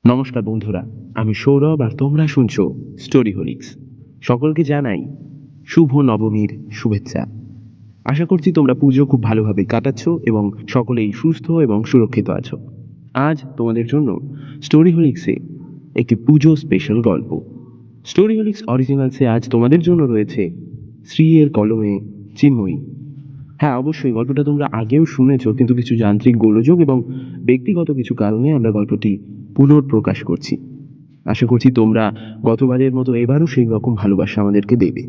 নমস্কার বন্ধুরা, আমি সৌরভ আর তোমরা শুনছো স্টোরি হোলিক্স। সকলকে জানাই শুভ নবমীর শুভেচ্ছা। আশা করছি তোমরা পুজো খুব ভালোভাবে কাটাচ্ছ এবং সকলেই সুস্থ এবং সুরক্ষিত আছো। আজ তোমাদের জন্য স্টোরি হোলিক্সে একটি পুজো স্পেশাল গল্প। স্টোরি হোলিক্স অরিজিনালসে আজ তোমাদের জন্য রয়েছে শ্রীয়ের কলমে চিন্ময়ী। হ্যাঁ, অবশ্যই গল্পটা তোমরা আগেও শুনেছো, কিন্তু কিছু যান্ত্রিক গোলযোগ এবং ব্যক্তিগত কিছু কারণে আমরা গল্পটি পুনর্প্রকাশ করছি। আশা করছি তোমরা গতবারের মতো এবারও সেই রকম ভালোবাসা আমাদেরকে দেবে।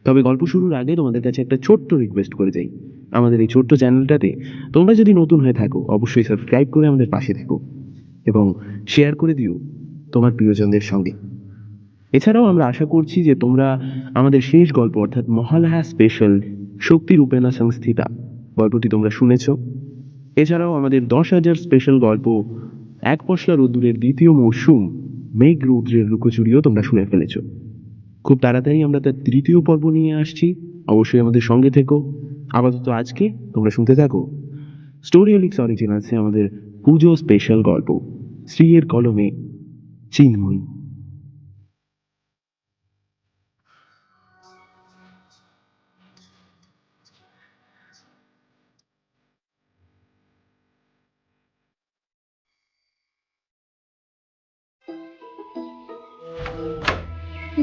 তবে গল্প শুরুর আগে তোমাদের কাছে একটা ছোট্ট রিকোয়েস্ট করে যাই। আমাদের এই ছোট্ট চ্যানেলটাতে তোমরা যদি নতুন হয়ে থাকো, অবশ্যই সাবস্ক্রাইব করে আমাদের পাশে থেকো এবং শেয়ার করে দিও তোমার প্রিয়জনদের সঙ্গে। এছাড়াও আমরা আশা করছি যে তোমরা আমাদের শেষ গল্প অর্থাৎ মহালয়া স্পেশাল শক্তি রূপেণা সংস্থিতা গল্পটি তোমরা শুনেছ। এছাড়াও আমাদের 10,000 স্পেশাল গল্প এক পশলা রোদ্দুরের দ্বিতীয় মৌসুম মেঘ রৌদ্রের লুকোচুরিও তোমরা শুনে ফেলেছ। খুব তাড়াতাড়ি আমরা তার তৃতীয় পর্ব নিয়ে আসছি, অবশ্যই আমাদের সঙ্গে থেকো। আপাতত আজকে তোমরা শুনতে থাকো স্টোরি হোলিক্স অরিজিনালসে আমাদের পুজো স্পেশাল গল্প শ্রীয়ের কলমে চিন্ময়ী।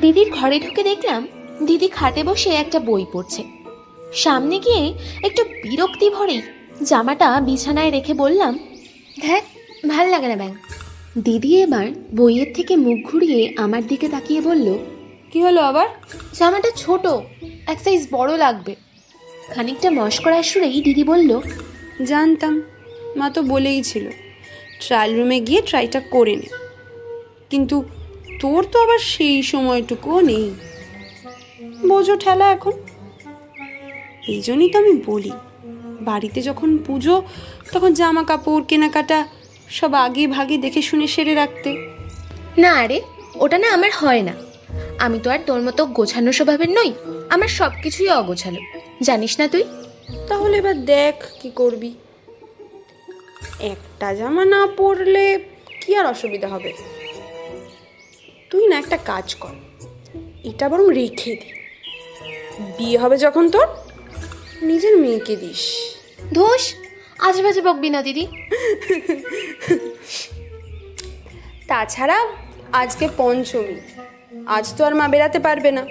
দিদির ঘরে ঢুকে দেখলাম দিদি খাটে বসে একটা বই পড়ছে। সামনে গিয়ে একটু বিরক্তি ভরেই জামাটা বিছানায় রেখে বললাম, দেখ, ভাল লাগে না ব্যাং। দিদি এবার বইয়ের থেকে মুখ ঘুরিয়ে আমার দিকে তাকিয়ে বলল, কি হলো আবার? জামাটা ছোট, এক সাইজ বড় লাগবে। খানিকটা মশকরার সুরেই দিদি বলল, জানতাম, মা তো বলেই ছিল ট্রায়াল রুমে গিয়ে ট্রাইটা করে নে, কিন্তু তোর তো আবার সেই সময়টুকুও নেই। বোঝো ঠেলা এখন। এই জন্যই তো আমি বলি, বাড়িতে যখন পুজো তখন জামা কাপড় কেনাকাটা সব আগে ভাগে দেখে শুনে সেরে রাখতে। না আরে, ওটা না আমার হয় না। আমি তো আর তোর মতো গোছানো স্বভাবের নই, আমার সব কিছুই অগোছালো, জানিস না তুই। তাহলে এবার দেখ কি করবি। একটা জামা না পরলে কি আর অসুবিধা হবে? তুই না একটা কাজ কর, এটা বরং রেখে দে, বিয়ে হবে যখন তোর নিজের মেয়েকে দিস। ধুস, আজে বাজে বকবি না দিদি। তাছাড়া আজকে পঞ্চমী, আজ তো আর মা বেরাতে পারবে না,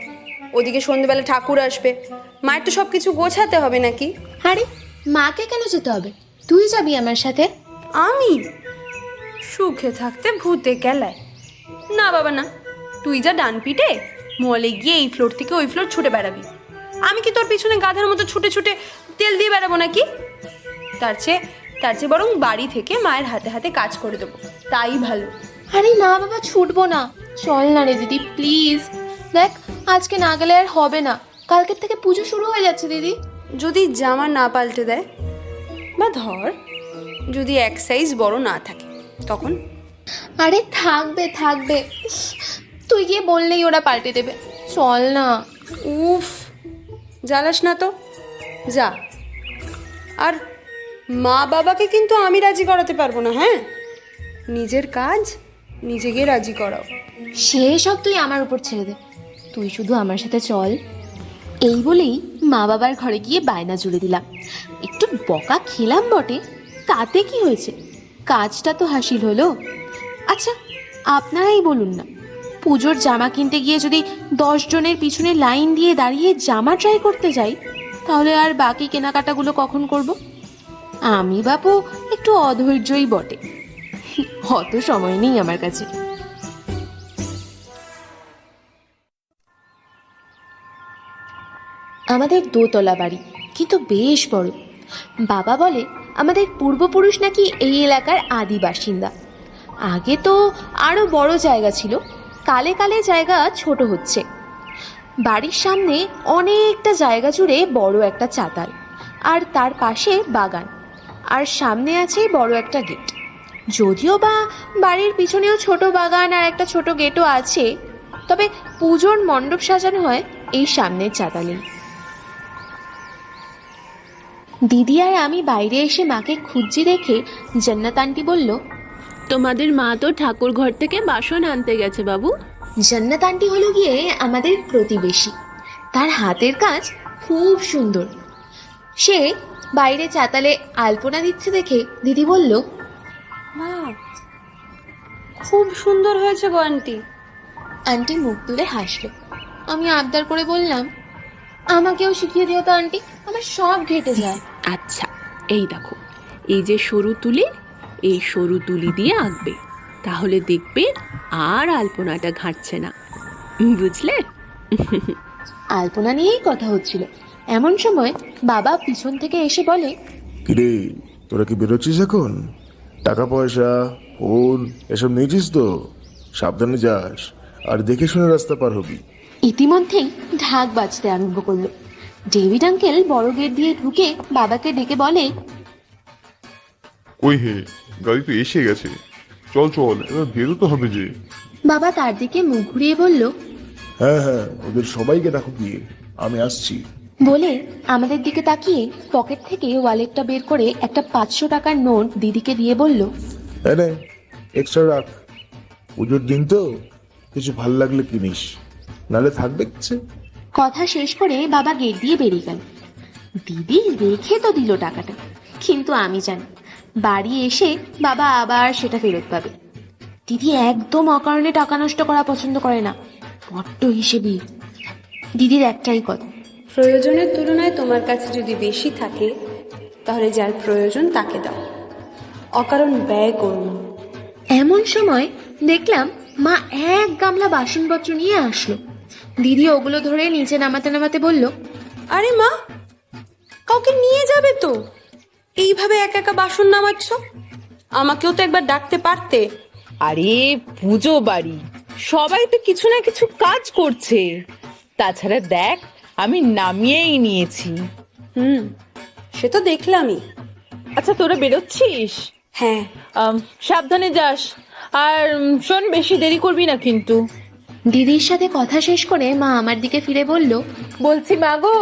ওদিকে সন্ধ্যেবেলা ঠাকুর আসবে, মায়ের তো সব কিছু গোছাতে হবে নাকি? আরে, মাকে কেন যেতে হবে? তুই যাবি আমার সাথে। আমি সুখে থাকতে ভূতে কেলায়? না বাবা না, তুই যা ডান পিটে মলে গিয়ে এই ফ্লোর থেকে ওই ফ্লোর ছুটে বেড়াবি, আমি কি তোর পিছনে গাধার মতো ছুটে ছুটে তেল দিয়ে বেড়াবো নাকি? তার চেয়ে বরং বাড়ি থেকে মায়ের হাতে হাতে কাজ করে দেবো, তাই ভালো। আরে না বাবা, ছুটবো না, চল না রে দিদি প্লিজ। দেখ, আজকে না গেলে আর হবে না, কালকের থেকে পুজো শুরু হয়ে যাচ্ছে দিদি। যদি জামা না পাল্টে দেয়, বা ধর যদি এক সাইজ বড় না থাকে, তখন? আরে থাকবে থাকবে, তুই গিয়ে বললেই ওরা পাল্টে দেবে, চল না। উফ, জ্বালাস না তো, যা। আর মা বাবাকে কিন্তু আমি রাজি করাতে পারবো না, হ্যাঁ? নিজের কাজ নিজে গিয়ে রাজি করাও। সে সব তুই আমার উপর ছেড়ে দে, তুই শুধু আমার সাথে চল। এই বলেই মা বাবার ঘরে গিয়ে বায়না জুড়ে দিলাম। একটু বকা খেলাম বটে, তাতে কি হয়েছে, কাজটা তো হাসিল হলো। আচ্ছা, আপনারাই বলুন না, পুজোর জামা কিনতে গিয়ে যদি 10 জনের পিছনে লাইন দিয়ে দাঁড়িয়ে জামা ট্রাই করতে যাই, তাহলে আর বাকি কেনাকাটাগুলো কখন করব? আমি বাপু একটু অধৈর্যই বটে, অত সময় নেই আমার কাছে। আমাদের দোতলা বাড়ি, কিন্তু বেশ বড়। বাবা বলে আমাদের পূর্বপুরুষ নাকি এই এলাকার আদি বাসিন্দা। আগে তো আরো বড় জায়গা ছিল, কালে কালে জায়গা ছোট হচ্ছে। বাড়ির সামনে অনেকটা জায়গা জুড়ে বড় একটা চাতাল, আর তার পাশে বাগান, আর সামনে আছে বড় একটা গেট। যদিও বা বাড়ির পিছনেও ছোট বাগান আর একটা ছোট গেটও আছে, তবে পুজোর মণ্ডপ সাজানো হয় এই সামনের চাতালেই। দিদি আর আমি বাইরে এসে মাকে খুঁজছি দেখে জান্নাত আন্টি বলল, তোমাদের মা তো ঠাকুর ঘর থেকে বাসন আনতে গেছে বাবু। জান্নাত আন্টি হলো গিয়ে আমাদের প্রতিবেশী। তার হাতের কাজ খুব সুন্দর। সে বাইরে চাতালে আলপনা দিচ্ছে দেখে দিদি বলল, মা, খুব সুন্দর হয়েছে গো আন্টি। আন্টি মুখ তুলে হাসলো। আমি আবদার করে বললাম, আমাকেও শিখিয়ে দিও তো আন্টি, আমার সব ঘেটে যায়। আচ্ছা, এই দেখো, এই যে সরু তুলি, এই সরু তুলি দিয়ে আঁকবে, তাহলে দেখবে আর আলপনাটা ঘাঁটছে না, বুঝলে? আলপনা নিয়েই কথা হচ্ছিল, এমন সময় বাবা পিছন থেকে এসে বলে, কিরে, তোরা কি বেরোচ্ছিস এখন? টাকা পয়সা, ফোন এসব নিয়েছিস তো? সাবধানে যাস, আর দেখে শুনে রাস্তা পার হবি। ইতিমধ্যেই ঢাক বাজতে আরম্ভ করলো। ডেভিড আঙ্কেল বড় গেট দিয়ে ঢুকে বাবাকে ডেকে বলে, ওই হে, গাড়ি তো এসে গেছে, চল চল, এবার বেরোতে হবে যে। বাবা তার দিকে মুখ ঘুরিয়ে বলল, হ্যাঁ হ্যাঁ, ওদের সবাইকে ডাকো গিয়ে, আমি আসছি। বলে আমাদের দিকে তাকিয়ে পকেট থেকে ওয়ালেটটা বের করে একটা 500 টাকার নোট দিদিকে দিয়ে বলল, এনে এক্সট্রা রাখ, পুজোর দিন তো কিছু ভাল লাগলে কিনিস, নালে থাকবে কিছু। কথা শেষ করে বাবা গেট দিয়ে বেরিয়ে গেল। দিদি রেখে তো দিল টাকাটা, কিন্তু আমি জানি বাড়ি এসে বাবা আবার সেটা ফেরত পাবে। দিদি একদম অকারণে টাকা নষ্ট করা পছন্দ করে না, বড্ড হিসেবি। দিদির একটাই কথা, প্রয়োজনের তুলনায় তোমার কাছে যদি বেশি থাকে তাহলে যার প্রয়োজন তাকে দাও, অকারণ ব্যয় করো না। এমন সময় দেখলাম মা এক গামলা বাসনপত্র নিয়ে আসলো। দিদি ওগুলো ধরে নিচে নামাতে নামাতে বলল, আরে মা, কাউকে নিয়ে যাবে তো, এইভাবে একা একা বাসন নামাচ্ছ? আমাকেও তো একবার ডাকতে পারতে। আরে পুজো বাড়ি, সবাই তো কিছু না কিছু কাজ করছে, তাছাড়া দেখ আমি নামিয়েই নিয়েছি। সে তো দেখলামই। আচ্ছা তোরা বেরোচ্ছিস? হ্যাঁ। সাবধানে যাস, আর শোন বেশি দেরি করবি না কিন্তু। দিদির সাথে কথা শেষ করে মা আমার দিকে ফিরে বলল, বলছি মাগো,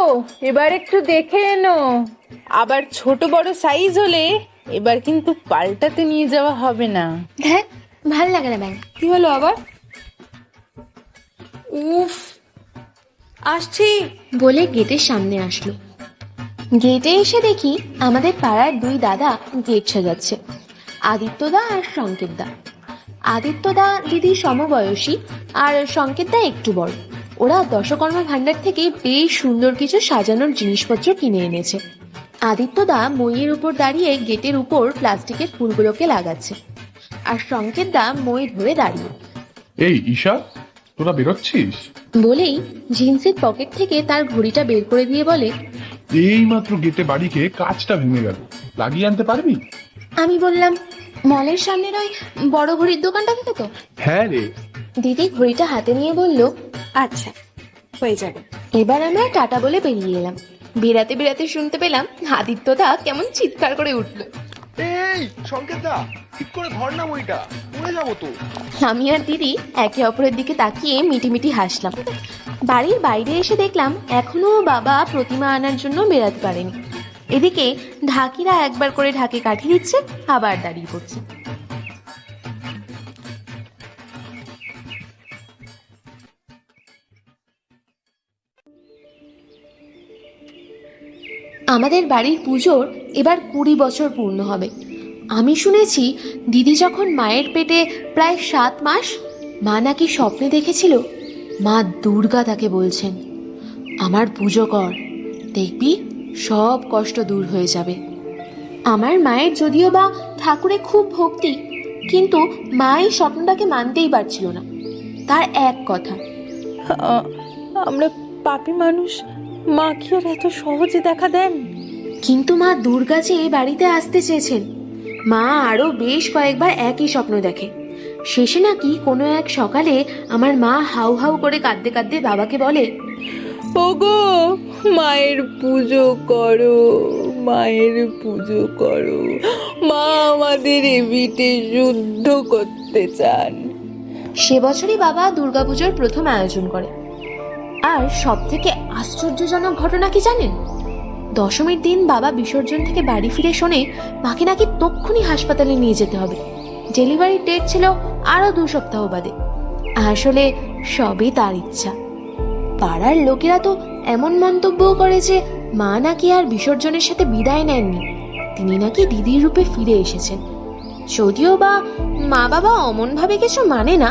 এবার একটু দেখে এনো, আবার ছোট বড় সাইজ হলে এবার কিন্তু পাল্টাতে নিয়ে যাওয়া হবে না। হ্যাঁ ভাল লাগে না ব্যাং। কি হলো আবার? উফ, আসছি বলে গেটের সামনে আসলো। গেটে এসে দেখি আমাদের পাড়ার দুই দাদা গেট সাজাচ্ছে, আদিত্যদা আর সংকেতদা। আদিত্যদা দিদির সমবয়সী, আর সংকেতদা একটু বড়। ওরা দশকর্মা ভান্ডার থেকে বেশ সুন্দর কিছু সাজানোর জিনিসপত্র কিনে এনেছে। আদিত্যদা মইয়ের উপর দাঁড়িয়ে গেটের উপর প্লাস্টিকের ফুলগুলোকে লাগাচ্ছে, আর সংকেতদা মই ধরে দাঁড়িয়ে। এই ঈশা, তোরা বেরোচ্ছিস? বলেই জিন্সের পকেট থেকে তার ঘড়িটা বের করে দিয়ে বলে, এই মাত্র গেটে বাড়ি খেয়ে কাজটা ভেঙে গেল, লাগিয়ে আনতে পারবি? আমি বললাম, মলের সামনের ওই বড় ঘড়ির দোকানটা থেকে তো? হ্যাঁ রে। দিদি ঘড়িটা হাতে নিয়ে বলল, আচ্ছা, হয়ে যাবে। এবার আমরা টাটা বলে বেরিয়ে এলাম। বেরাতে বেরাতে শুনতে পেলাম আদিত্যদা কেমন চিৎকার করে উঠলো, এই সংকেতদা, ঠিক করে ধর না বইটা, পড়ে যাবো তো। আমি আর দিদি একে অপরের দিকে তাকিয়ে মিটিমিটি হাসলাম। বাড়ির বাইরে এসে দেখলাম এখনো বাবা প্রতিমা আনার জন্য বেরাতে পারেনি। এদিকে ঢাকিরা একবার করে ঢাকে কাঠি দিচ্ছে, আবার দাঁড়িয়ে পড়ছে। আমাদের বাড়ির পুজোর এবার 20 বছর পূর্ণ হবে। আমি শুনেছি দিদি যখন মায়ের পেটে প্রায় 7 মাস, মা নাকি স্বপ্নে দেখেছিল মা দুর্গা তাকে বলছেন, আমার পুজো কর, দেখবি সব কষ্ট দূর হয়ে যাবে। আমার মায়ের যদিও বা ঠাকুরে খুব ভক্তি, কিন্তু মা এই স্বপ্নটাকে মানতেই পারছিল না। তার এক কথা, আমরা পাপী মানুষ, মা কি আর এত সহজে দেখা দেন? কিন্তু মা দুর্গা যে বাড়িতে আসতে চেয়েছেন। মা আরো বেশ কয়েকবার একই স্বপ্ন দেখে। শেষে নাকি কোনো এক সকালে আমার মা হাউ হাউ করে কাঁদতে কাঁদতে বাবাকে বলে, ওগো মায়ের পুজো করো, মায়ের পুজো করো, মা আমাদের এবিটে যুদ্ধ করতে চান। সে বছরই বাবা দুর্গাপুজোর প্রথম আয়োজন করে। আর সব থেকে আশ্চর্যজনক ঘটনা কি জানেন? দশমীর দিন বাবা বিসর্জন থেকে বাড়ি ফিরে শোনে মাকে নাকি তক্ষুনি হাসপাতালে নিয়ে যেতে হবে। ডেলিভারির ডেট ছিল আরো 2 সপ্তাহ বাদে। আসলে সবই তার ইচ্ছা। পাড়ার লোকেরা তো এমন মন্তব্যও করে যে মা নাকি আর বিসর্জনের সাথে বিদায় নেননি, তিনি নাকি দিদির রূপে ফিরে এসেছেন। যদিও বা মা বাবা অমন ভাবে কিছু মানে না,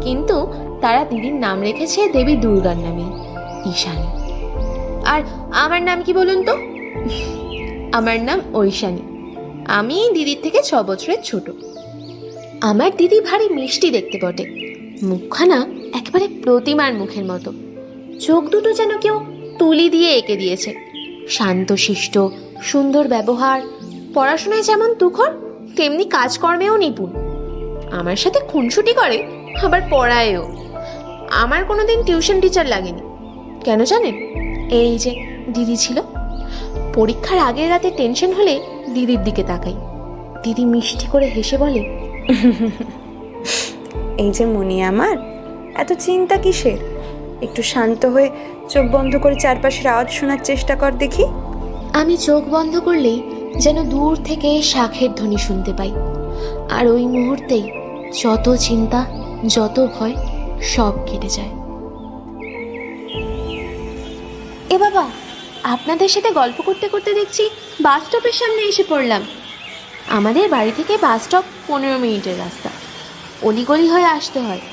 কিন্তু তারা দিদির নাম রেখেছে দেবী দুর্গার নামে, ঈশানী। আর আমার নাম কি বলুন তো? আমার নাম ঐশানী। আমি দিদির থেকে 6 বছরের ছোট। আমার দিদি ভারী মিষ্টি দেখতে বটে, মুখখানা একেবারে প্রতিমার মুখের মতো, চোখ দুটো যেন কেউ তুলি দিয়ে এঁকে দিয়েছে। শান্তশিষ্ট, সুন্দর ব্যবহার, পড়াশোনায় যেমন তুখর তেমনি কাজকর্মেও নিপুণ। আমার সাথে খুনসুটি করে, আবার পড়ায়ও। আমার কোনোদিন টিউশন টিচার লাগেনি। কেন জানেন? এই যে দিদি ছিল, পরীক্ষার আগের রাতে টেনশন হলে দিদির দিকে তাকাই, দিদি মিষ্টি করে হেসে বলে, এই যে মনি আমার, এত চিন্তা কিসের? একটু শান্ত হয়ে চোখ বন্ধ করে চারপাশের আওয়াজ শোনার চেষ্টা কর দেখি। আমি চোখ বন্ধ করলেই যেন দূর থেকে শাঁখের ধ্বনি শুনতে পাই, আর ওই মুহূর্তেই যত চিন্তা, যত ভয় সব কেটে যায়। এ বাবা, আপনাদের সাথে গল্প করতে করতে দেখছি বাস স্টপের সামনে এসে পড়লাম। আমাদের বাড়ি থেকে বাস স্টপ 15 মিনিটের রাস্তা, অলিগলি হয়ে আসতে হয়।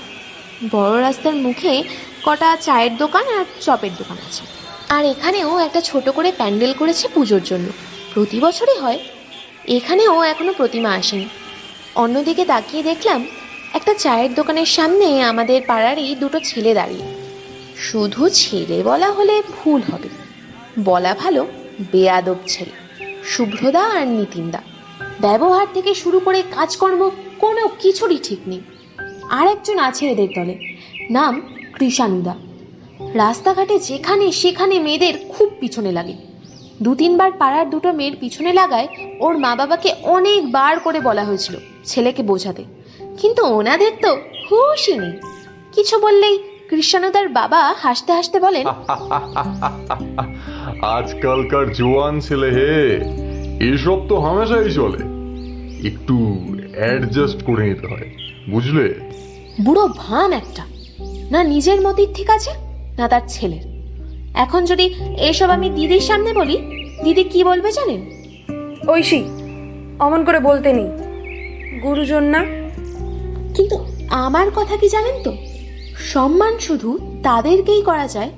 বড় রাস্তার মুখে কটা চায়ের দোকান আর চপের দোকান আছে। আর এখানেও একটা ছোট করে প্যান্ডেল করেছে পুজোর জন্য, প্রতি বছরই হয়। এখানেও এখনো প্রতিমা আসেনি। অন্যদিকে তাকিয়ে দেখলাম একটা চায়ের দোকানের সামনে আমাদের পাড়ারই 2 ছেলে দাঁড়িয়ে। শুধু ছেলে বলা হলে ভুল হবে, বলা ভালো বেয়াদব ছেলে, শুভ্রদা আর নিতিনদা। ব্যবহার থেকে শুরু করে কাজকর্ম কোনো কিছুরই ঠিক নেই। আর একজন আছে এদের দলে, নাম কৃষাণুদা। রাস্তাঘাটে যেখানে সেখানে মেয়েদের খুব পিছনে লাগে। 2-3 বার পাড়ার 2টো মেয়ের পিছনে লাগায় ওর মা বাবাকে অনেকবার করে বলা হয়েছিল ছেলেকে বোঝাতে, কিন্তু ওনাদের তো হুঁশই নেই। কিছু বললেই কৃষাণুদার বাবা হাসতে হাসতে বলেন, আজকালকার জোয়ান ছেলে হে, এসব তো হামেশাই চলে, একটু অ্যাডজাস্ট করে নিতে হয়, বুঝলে? বুড়ো ভাম একটা, না নিজের মতির ঠিক আছে না তার ছেলের। এখন যদি এসব আমি দিদির সামনে বলি, দিদি কি বলবে জানেন? ঐশী, অমন করে বলতে নেই, গুরুজন না। কিন্তু আমার কথা কি জানেন তো, সম্মান শুধু তাদেরকেই করা যায়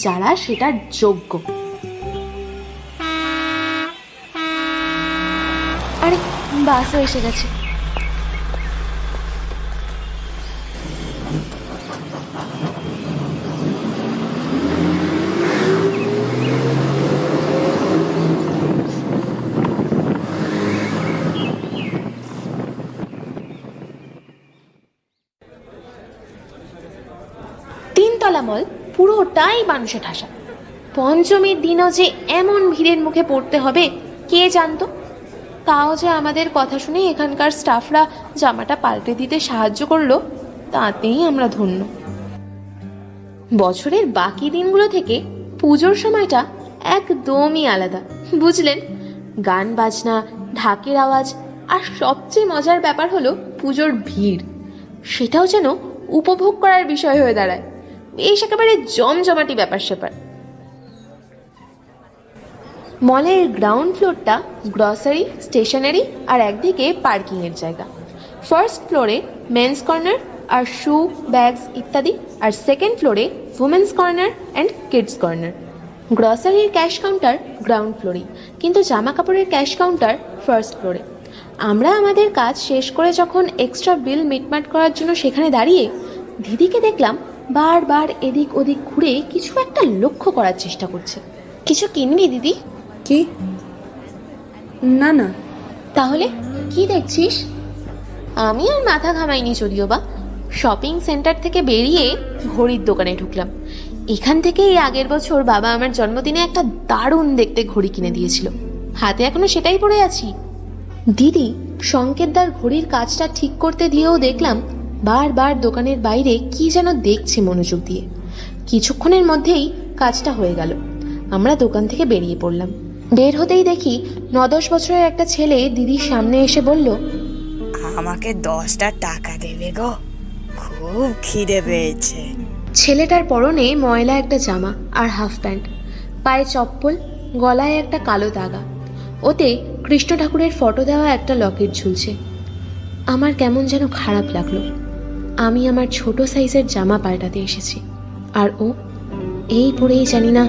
যারা সেটার যোগ্য। আরে বাসও এসে গেছে। তিনতলা মল পুরোটাই মানুষে ঠাসা। পঞ্চমীর দিনও যে এমন ভিড়ের মুখে পড়তে হবে কে জানতো। তাও যে আমাদের কথা শুনে এখানকার স্টাফরা জামাটা পাল্টে দিতে সাহায্য করলো, তাতেই আমরা ধন্য। বছরের বাকি দিনগুলো থেকে পুজোর সময়টা একদমই আলাদা, বুঝলেন? গান বাজনা, ঢাকের আওয়াজ, আর সবচেয়ে মজার ব্যাপার হলো পুজোর ভিড়। সেটাও যেন উপভোগ করার বিষয় হয়ে দাঁড়ায়। বেশ একেবারে জমজমাটি ব্যাপার স্যাপার। মলের গ্রাউন্ড ফ্লোরটা গ্রসারি, স্টেশনারি আর একদিকে পার্কিং এর জায়গা। ফার্স্ট ফ্লোরে মেন্স কর্নার আর শু, ব্যাগস ইত্যাদি, আর সেকেন্ড ফ্লোরে women's corner and kids corner. গ্রসারির ক্যাশ কাউন্টার গ্রাউন্ড ফ্লোরে, কিন্তু জামা কাপড়ের ক্যাশ কাউন্টার ফার্স্ট ফ্লোরে। আমরা আমাদের কাজ শেষ করে যখন এক্সট্রা বিল মিটমাট করার জন্য সেখানে দাঁড়িয়ে, দিদিকে দেখলাম বারবার এদিক ওদিক ঘুরে কিছু একটা লক্ষ্য করার চেষ্টা করছে। কিছু কিনবি দিদি? কি? না না। তাহলে কি দেখছিস? আমি আর মাথা ঘামাইনি যদিও বা। শপিং সেন্টার থেকে বেরিয়ে ঘড়ির দোকানে ঢুকলাম। এখান থেকে এই আগের বছর বাবা আমার জন্মদিনে একটা দারুণ দেখতে ঘড়ি কিনে দিয়েছিল, হাতে এখনো সেটাই পরে আছি। দিদি সংকেতদার ঘড়ির কাজটা ঠিক করতে দিয়েও দেখলাম বারবার দোকানের বাইরে কি যেন দেখছে মনোযোগ দিয়ে। কিছুক্ষণের মধ্যেই কাজটা হয়ে গেল। আমরা দোকান থেকে বেরিয়ে পড়লাম। বের হতেই দেখি 9-10 বছরের একটা ছেলে দিদির সামনে এসে বলল, আমাকে 10টা টাকা দেবে গো, খুব খিদে পেয়েছে। ছেলেটার পরনে ময়লা একটা জামা আর হাফ প্যান্ট, পায়ে চপ্পল, গলায় একটা কালো দাগা, ওতে কৃষ্ণ ঠাকুরের ফটো দেওয়া একটা লকেট ঝুলছে। আমার কেমন যেন খারাপ লাগলো। আমি আমার ছোট সাইজের জামা পাল্টাতে এসেছি, আর ও এই পরেই জানি না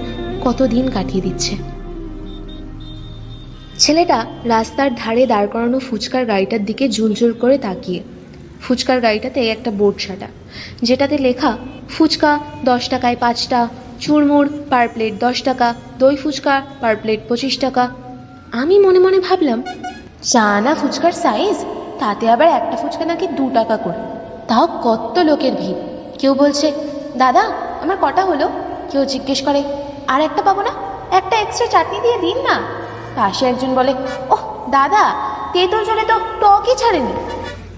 কতদিন কাটিয়ে দিচ্ছে। ছেলেটা রাস্তার ধারে দাঁড় করানো ফুচকার গাড়িটার দিকে জুলজুল করে তাকিয়ে। ফুচকার গাড়িটাতে একটা বোর্ড সাটা, যেটাতে লেখা ফুচকা 10 টাকায় 5টা, চুরমুড় পার প্লেট 10 টাকা, দই ফুচকা পার প্লেট 25 টাকা। আমি মনে মনে ভাবলাম, চা না ফুচকার সাইজ, তাতে আবার একটা ফুচকা নাকি 2 টাকা করে, তাও কত লোকের ভিড়। কেউ বলছে, দাদা আমার কটা হলো? কেউ জিজ্ঞেস করে, আর একটা পাবো না, একটা এক্সট্রা চাটনি দিয়ে দিন না। পাশে একজন বলে, ওহ দাদা, তেঁতুল জলে তো টকই ছাড়েনি।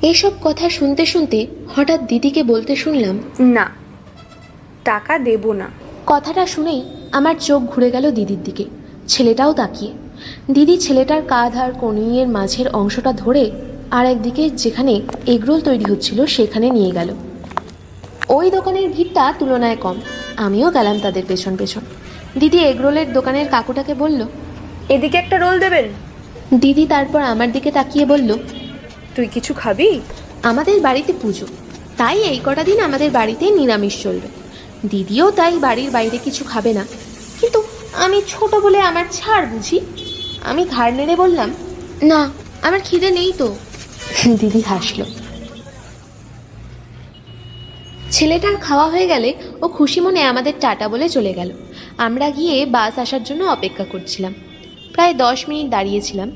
এইসব কথা শুনতে শুনতে হঠাৎ দিদিকে বলতে শুনলাম, না, টাকা দেব না। কথাটা শুনেই আমার চোখ ঘুরে গেল দিদির দিকে, ছেলেটাও তাকিয়ে। দিদি ছেলেটার কাঁধ আর কনুইয়ের মাঝের অংশটা ধরে আর একদিকে যেখানে এগরোল তৈরি হচ্ছিল সেখানে নিয়ে গেল। ওই দোকানের ভিড়টা তুলনায় কম, আমিও গেলাম তাদের পেছন পেছন। দিদি এগরোলের দোকানের কাকুটাকে বলল, এদিকে একটা রোল দেবেন। দিদি তারপর আমার দিকে তাকিয়ে বলল, তুই কিছু খাবি? আমাদের বাড়িতে পুজো, তাই এই কটা দিন আমাদের বাড়িতে নিরামিষ চলবে। দিদিও তাই বাড়ির বাইরে কিছু খাবে না, কিন্তু আমি ছোট বলে আমার ছাড় বুঝি। আমি ঘাড় নেড়ে বললাম, না আমার খিদে নেই তো। দিদি হাসলো। ছেলেটার খাওয়া হয়ে গেলে ও খুশি মনে আমাদের টাটা বলে চলে গেল। আমরা গিয়ে বাস আসার জন্য অপেক্ষা করছিলাম। প্রায় 10 মিনিট দাঁড়িয়েছিলাম।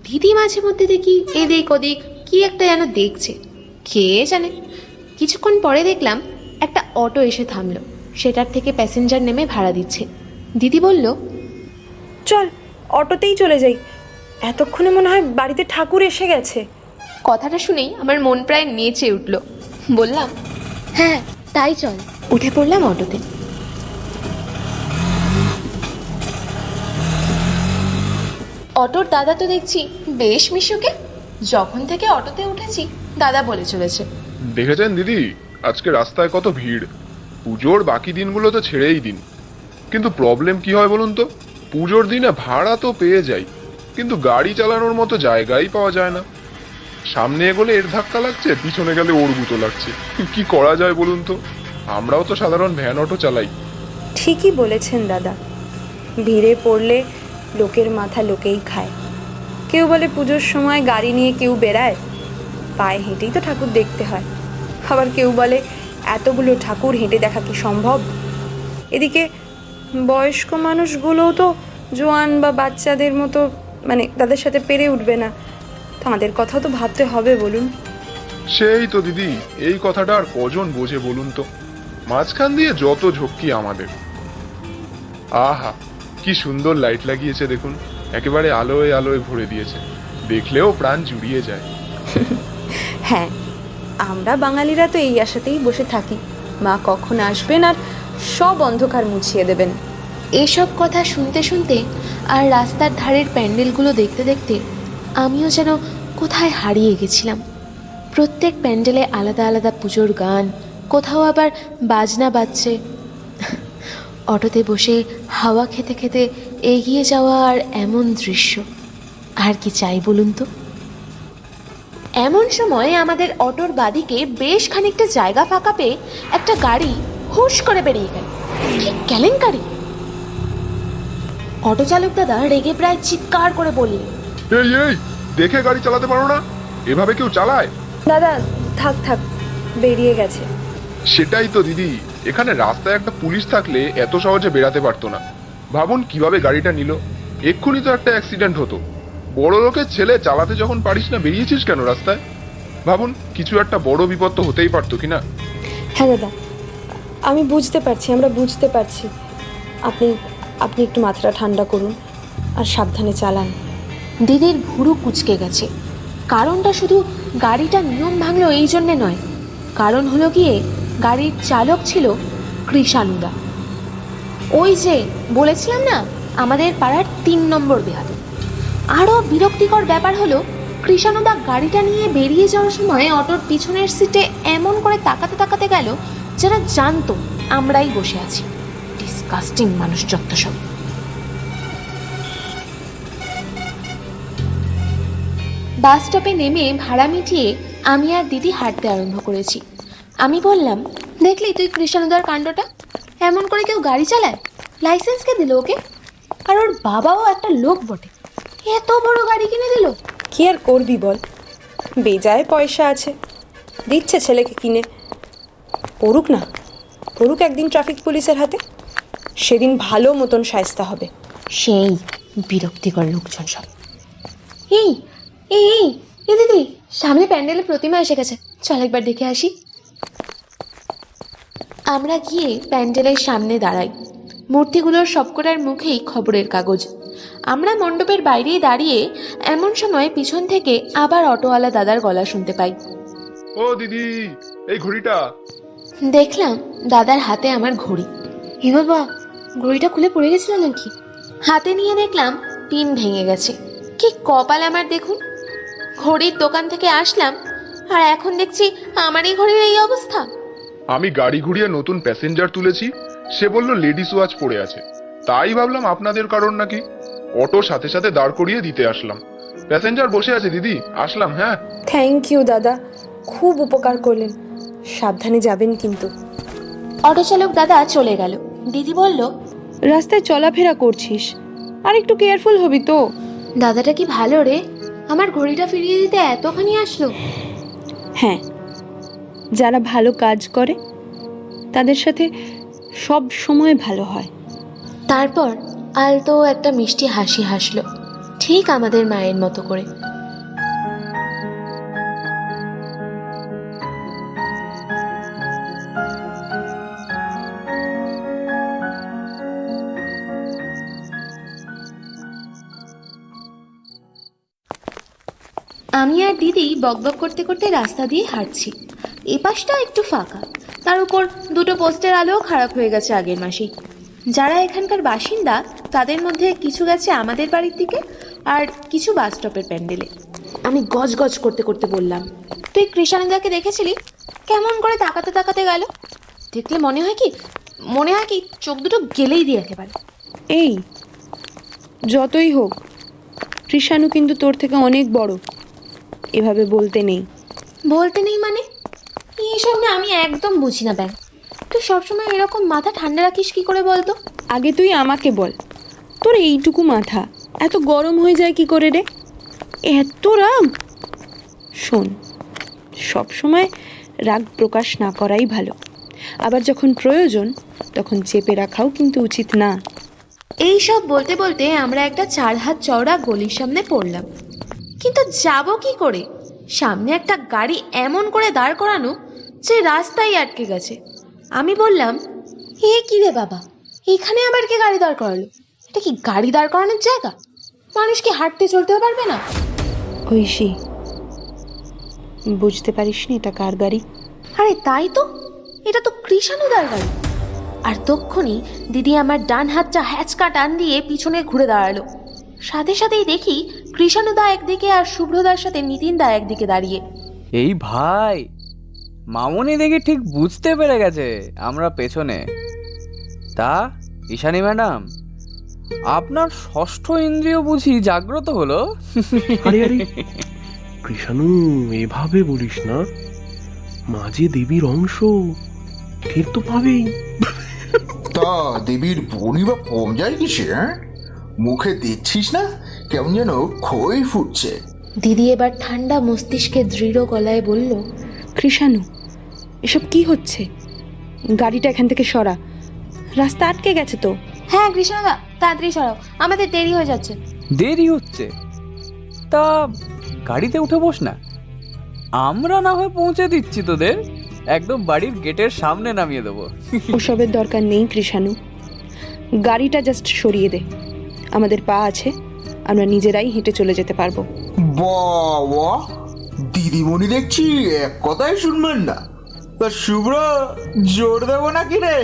দিদি মাঝে মধ্যে দেখি এদিক ওদিক কি একটা যেন দেখছে, কে জানে। কিছুক্ষণ পরে দেখলাম একটা অটো এসে থামলো, সেটার থেকে প্যাসেঞ্জার নেমে ভাড়া দিচ্ছে। দিদি বলল, চল অটোতেই চলে যাই, এতক্ষণে মনে হয় বাড়িতে ঠাকুর এসে গেছে। কথাটা শুনেই আমার মন প্রায় নেচে উঠল। বললাম, হ্যাঁ তাই চল। উঠে পড়লাম অটোতে। অটোর দাদা তো দেখছি বেশ মিশুকে। যখন থেকে অটোতে উঠেছি দাদা বলে চলেছে, দেখেছেন দিদি, আজকে রাস্তায় কত ভিড়। পুজোর বাকি দিনগুলো তো ছেড়েই দিন, কিন্তু প্রবলেম কি হয় বলুন তো, পুজোর দিনে ভাড়া তো পেয়ে যাই, কিন্তু গাড়ি চালানোর মতো জায়গাই পাওয়া যায় না। সামনে এগোলে এর ধাক্কা লাগছে, পিছনে গেলে ওর গুঁতো লাগছে। কি করা যায় বলুন তো? আমরাও তো সাধারণ ভ্যান অটো চালাই। ঠিকই বলেছেন দাদা, ভিড়ে পড়লে লোকের মাথা লোকেই খায়। কেউ বলে পুজোর সময় গাড়ি নিয়ে কেউ বেড়ায়, পায়ে হেঁটেই তো ঠাকুর দেখতে হয়। আবার কেউ বলে এতগুলো ঠাকুর হেঁটে দেখা কি সম্ভব। এদিকে বয়স্ক মানুষগুলোও তো জোয়ান বা বাচ্চাদের মতো, মানে তাদের সাথে পেরে উঠবে না। তাদের কথা তো ভাবতে হবে বলুন। সেই তো দিদি, এই কথাটা আর কজন বোঝে বলুন তো। মাঝখান দিয়ে যত ঝক্কি আমাদের। আহা, কি সুন্দর লাইট লাগিয়েছে দেখুন, একেবারে আলোয় আলোয় ভরে দিয়েছে, দেখলেও প্রাণ জুড়িয়ে যায়। হ্যাঁ, আমরা বাঙালিরা তো এই আশাতেই বসে থাকি, মা কখন আসবেন আর সব অন্ধকার মুছিয়ে দেবেন। এসব কথা শুনতে শুনতে আর রাস্তার ধারের প্যান্ডেলগুলো দেখতে দেখতে আমিও যেন কোথায় হারিয়ে গেছিলাম। প্রত্যেক প্যান্ডেলে আলাদা আলাদা পুজোর গান, কোথাও আবার বাজনা বাজছে। অটোতে বসে হাওয়া খেতে খেতে এগিয়ে যাওয়া আর এমন দৃশ্য, আর কি চাই বলুন তো। এমন সময় আমাদের অটোর বাদিকে বেশ খানিকটা জায়গা ফাঁকা পেয়ে একটা গাড়ি হুশ করে বেরিয়ে গেল। কি কেলেঙ্কারি! অটো চালক দাদা রেগে প্রায় চিৎকার করে বললেন, এই এই, দেখে গাড়ি চালাতে পারো না? এভাবে কেউ চালায়? দাদা থাক থাক, বেরিয়ে গেছে। সেটাই তো দিদি, এখানে রাস্তায় একটা পুলিশ থাকলে এত সহজে বেরাতে পারতো না। ভাবুন কিভাবে গাড়িটা নিল, এক্ষুনি তো একটা অ্যাক্সিডেন্ট হতো। বড় লোকের ছেলে, চালাতে যখন পারিস না বেরিয়েছিস কেন রাস্তায়? ভাবুন, কিছু একটা বড় বিপদ তো হতেই পারতো কিনা। হ্যাঁ দাদা, আমি বুঝতে পারছি, আমরা বুঝতে পারছি। আপনি একটু মাথাটা ঠান্ডা করুন আর সাবধানে চালান। দিদির ভুরু কুঁচকে গেছে। কারণটা শুধু গাড়িটা নিয়ম ভাঙলো এই জন্যে নয়, কারণ হলো গিয়ে গাড়ির চালক ছিল কৃষাণুদা। ওই যে বলেছিলাম না, আমাদের পাড়ার 3 নম্বর বেহাদ। আরও বিরক্তিকর ব্যাপার হলো, কৃষাণুদা গাড়িটা নিয়ে বেরিয়ে যাওয়ার সময় অটোর পিছনের সিটে এমন করে তাকাতে তাকাতে গেল যেন জানতো আমরাই বসে আছি। ডিসকাস্টিং মানুষ যত সব। বাস স্টপে নেমে ভাড়া মিটিয়ে আমি আর দিদি হাঁটতে আরম্ভ করেছি। আমি বললাম, দেখলি তুই কৃষ্ণদার কাণ্ডটা? এমন করে কেউ গাড়ি চালায়? লাইসেন্স কে দিল ওকে? আর ওর বাবাও একটা লোক বটে, এত বড় গাড়ি কিনে দিল। কি আর করবি বল, বেজায় পয়সা আছে, দিচ্ছে ছেলেকে কিনে। পড়ুক না, পড়ুক একদিন ট্রাফিক পুলিশের হাতে, সেদিন ভালো মতন শায়েস্তা হবে। সেই বিরক্তিকর লোকজন সব। এই এই এই এ দিদি, সামনে প্যান্ডেলে প্রতিমা এসে গেছে, চল একবার দেখে আসি। আমরা গিয়ে প্যান্ডেলের সামনে দাঁড়াই। মূর্তিগুলোর সবকটার মুখেই খবরের কাগজ। আমরা মণ্ডপের বাইরেই দাঁড়িয়ে এমন সময় পিছন থেকে আবার অটোওয়ালা দাদার গলা শুনতে পাই। ও দিদি, এই ঘড়িটা। দেখলাম দাদার হাতে আমার ঘড়ি। হে বাবা, ঘড়িটা খুলে পড়ে গেছিল নাকি? হাতে নিয়ে দেখলাম পিন ভেঙে গেছে। কি কপাল আমার দেখুন, ঘড়ির দোকান থেকে আসলাম আর এখন দেখছি আমার এই ঘড়ির এই অবস্থা। আমি গাড়ি ঘুরিয়ে নতুন প্যাসেঞ্জার তুলেছি, সে বলল লেডিস ওয়াচ পড়ে আছে, তাই ভাবলাম আপনাদের কারণ নাকি। অটো সাথে সাথে দাঁড় করিয়ে দিতে আসলাম। প্যাসেঞ্জার বসে আছে দিদি, আসলাম। হ্যাঁ, থ্যাংক ইউ দাদা, খুব উপকার করলেন। সাবধানে যাবেন কিন্তু। অটো চালক দাদা চলে গেল। দিদি বলল, রাস্তায় চলাফেরা করছিস, আর একটু কেয়ারফুল হবি তো। দাদাটা কি ভালো রে, আমার ঘড়িটা ফিরিয়ে দিতে এতখানি আসলো। হ্যাঁ, যারা ভালো কাজ করে তাদের সাথে সব সময় ভালো হয়। তারপর আলতো একটা মিষ্টি হাসি হাসলো, ঠিক আমাদের মায়ের মতো করে। আমি আর দিদি বকবক করতে করতে রাস্তা দিয়ে হাঁটছি। এ পাশটা একটু ফাঁকা, তার উপর দুটো পোস্টের আলোও খারাপ হয়ে গেছে আগের মাসেই। যারা এখানকার বাসিন্দা তাদের মধ্যে কিছু গেছে আমাদের বাড়ির দিকে, আর কিছু বাস স্টপের প্যান্ডেলে। আমি গজ গজ করতে করতে বললাম, তুই কৃষানন্দাকে দেখেছিলি? কেমন করে তাকাতে তাকাতে গেল, দেখলে মনে হয় কি চোখ দুটো গেলেই দিয়ে একেবারে। এই যতই হোক, কৃষাণু কিন্তু তোর থেকে অনেক বড়, এভাবে বলতে নেই। বলতে নেই মানে? এইসব না আমি একদম বুঝি না ব্যাং। তুই সবসময় এরকম মাথা ঠান্ডা রাখিস কি করে বলতো? আগে তুই আমাকে বল, তোর এইটুকু মাথা এত গরম হয়ে যায় কি করে রে? এত রাগ? শোন, সবসময় রাগ প্রকাশ না করাই ভালো, আবার যখন প্রয়োজন তখন চেপে রাখাও কিন্তু উচিত না। এই সব বলতে বলতে আমরা একটা 4 হাত চওড়া গলির সামনে পড়লাম। কিন্তু যাব কি করে? সামনে একটা গাড়ি এমন করে দাঁড় করানো যে রাস্তায় আটকে গেছে। আমি বললাম, এ কি রে বাবা, এখানে আবার কে গাড়ি দাঁড় করালো? এটা কি গাড়ি দাঁড় করানোর জায়গা? মানুষ কি হাঁটতে চলতেও পারবে না? ঐশী, বুঝতে পারিসনি এটা কার গাড়ি? আরে তাই তো, এটা তো কৃষাণুদার গাড়ি। আর তক্ষুনি দিদি আমার ডান হাতটা হ্যাচকা টান দিয়ে পিছনে ঘুরে দাঁড়ালো। সাথে সাথেই দেখি কৃষাণুদা একদিকে আর শুভ্রদার সাথে নিতিনদা একদিকে দাঁড়িয়ে। এই ভাই, মামুনি দেখি ঠিক বুঝতে পেরে গেছে আমরা পেছনে। তা ঈশানী ম্যাডাম, আপনার ষষ্ঠ ইন্দ্রিয় বুঝি জাগ্রত হলো? আরে আরে কৃষাণু, এভাবে বলিস না, মাঝে দেবীর অংশ, ঠিক তো পাবেই। তা দেবীর বনি বা কম যায় কিসে? মুখে দেখছিস না কেমন যেন খই ফুটছে। দিদি এবার ঠান্ডা মস্তিষ্কে দৃঢ় গলায় বলল, কৃষাণু, এসব কি হচ্ছে? গাড়িটা এখান থেকে সরা, রাস্তা আটকে গেছে তো। হ্যাঁ কৃষ্ণদা, তাড়াতাড়ি সরাও, আমাদের দেরি হয়ে যাচ্ছে। দেরি হচ্ছে? তা গাড়িতে উঠে বস না, আমরা না হয় পৌঁছে দিচ্ছি তোদের, একদম বাড়ির গেটের সামনে নামিয়ে দেবো। ওসবের দরকার নেই কৃষাণু, গাড়িটা জাস্ট সরিয়ে দে, আমাদের পা আছে, আমরা নিজেরাই হেঁটে চলে যেতে পারবো। বাবা, দিদিমণি দেখছি এক কথাই শুনবেন না। তা শুভ্র, জোর দেবো নাকি রে?